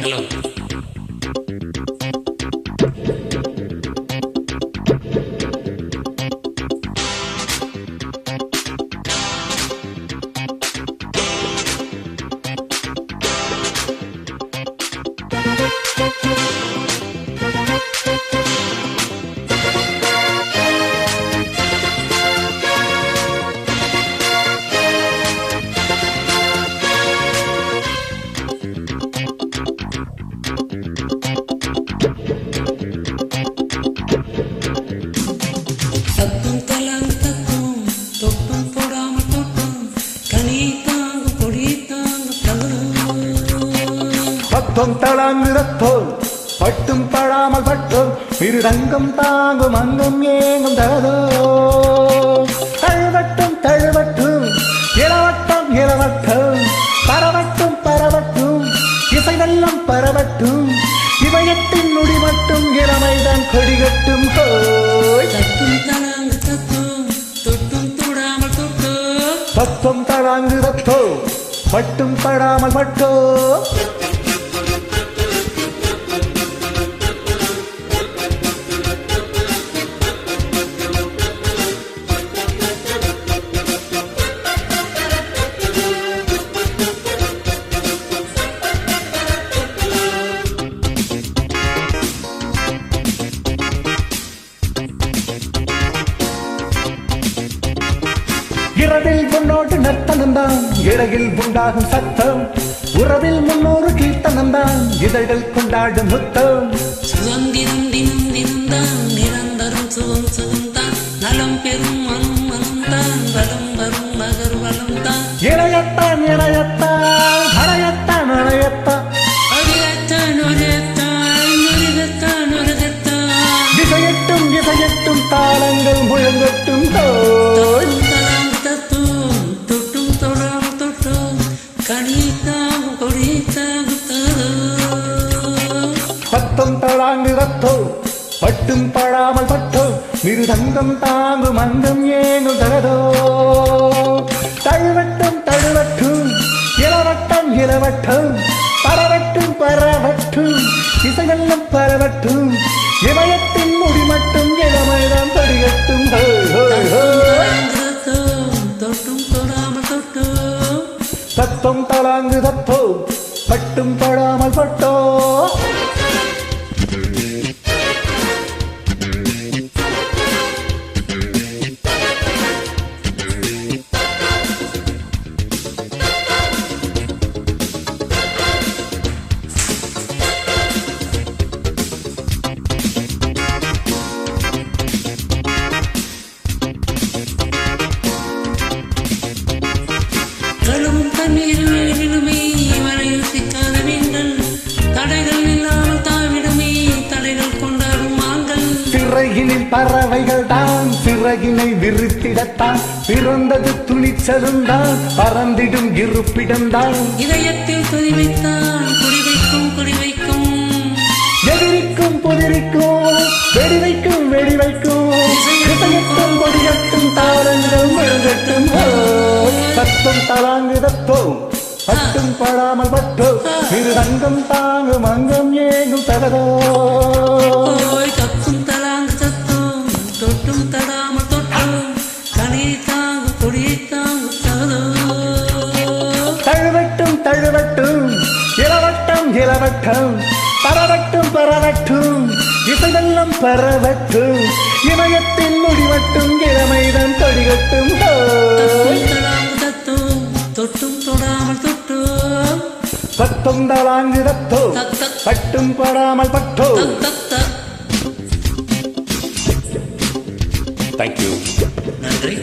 Hello. தத்தும் Tlawng தத்தும் தொட்டும் போடாமல் தொட்டும் கனி தாங்கு கொடி தாங்கு தத்தும் தலாங்கு ரத்தம் பட்டும் படாமல் பட்டும் மிருதங்கம் தாங்கும் அங்கும் ஏங்கும் தகதோ தழுவட்டும் தழுவட்டும் இளவட்டம் இளவட்டம் பரவட்டும் பரவட்டும் இசை வெள்ளம் பரவட்டும் இமயத்தின் நுடி மட்டும் இளமைதான் கொடிகட்டும் ஹோய். தத்தும் தலாங்கு தத்தும் தொட்டும் தொடாமல் தொட்டு தத்துவம் தலாங்கு ரத்தோ பட்டும் படாமல் பட்டோ இரவில் முன்னோட்டு நர்த்தனம்தான் இடையில் உண்டாகும் சத்தம் உறவில் முன்னோரு கீர்த்தனம்தான் இதழ்கள் கொண்டாடும் முத்தம் சுதந்திரம் தினம் தினம்தான் நிரந்தரம் சுகம் சுகம்தான் நலம் பெறும் மனம் மனம்தான் வலம் வரும் மகர் வளம்தான் இளையத்தான் இளையத்தான் அடையத்தான் அடையத்தான் அடியத்தான் ஒரேத்தான் நொருகத்தான் நொருகத்தான் இசையட்டும் இசையட்டும் தாளங்கள் முழங்கட்டும் தோய். தத்தும் தலாங்கு தத்தும் தொட்டும் தொடாமல் தொட்டும் கனி தாங்கு கொடி தாங்கு பத்தம் தலாங்கு ரத்தோ பட்டும் படாமல் பட்டோ மிருதங்கம் தாங்கும் அங்கம் ஏங்கும் தகதோ தழுவட்டும் தழுவட்டும் இளவட்டம் இளவட்டம் பரவட்டும் பரவட்டும் இசையெல்லாம் பரவட்டும் இமயத்தின் முடி மட்டும் இளமைதான் படிகட்டும் தொட்டும் தொடாமல் தொட்டும் தத்தம் தலாங்கு தத்தோ பட்டும் படாமல் பட்டோ கழுவும் தண்ணீர் விழுமே வரையில் சிக்காத மீன்கள் தடைகள் இல்லாமல் தாவிடுமே தடைகள் கொண்டாடும் மாங்கள் சிறகினில் பறவைகள் தான் சிறகினை விரித்திடத்தான் பிறந்தது துணிச்சலும் தான் பறந்திடும் இருப்பிடம் தான் இதயத்தில் துதி வைத்தான் குடி வைக்கும் குடி வைக்கும் எதிரிக்கும் புதிரிக்கும் வெடி வைக்கும் வெடி வைக்கும் இசையட்டும் கொடியட்டும் தாளங்கள் முழங்கட்டும் தத்துவம் தலாங்கு தத்தோ பட்டும் படாமல் பட்டோ மிருதங்கம் தாங்கும் அங்கம் ஏங்கும் தகதோ ஓய் தத்தும் தலாங்கு தத்தும் தொட்டும் தடாமல் தொட்டும் கனி தாங்கு கொடி தாங்கு தழுவட்டும் தழுவட்டும் இளவட்டம் இளவட்டம் பரவட்டும் பரவட்டும் இசை வெள்ளம் பரவட்டும் இமயத்தின் முடி மட்டும் இளமைதான் கொடிகட்டும் தலாங்கு தத்தும் தொட்டும் தொடாமல் தொட்டும் பத்தம் தலாங்கு தத்தோ பட்டும் படாமல் பட்டோ. தத் தேங்க்யூ. நன்றி.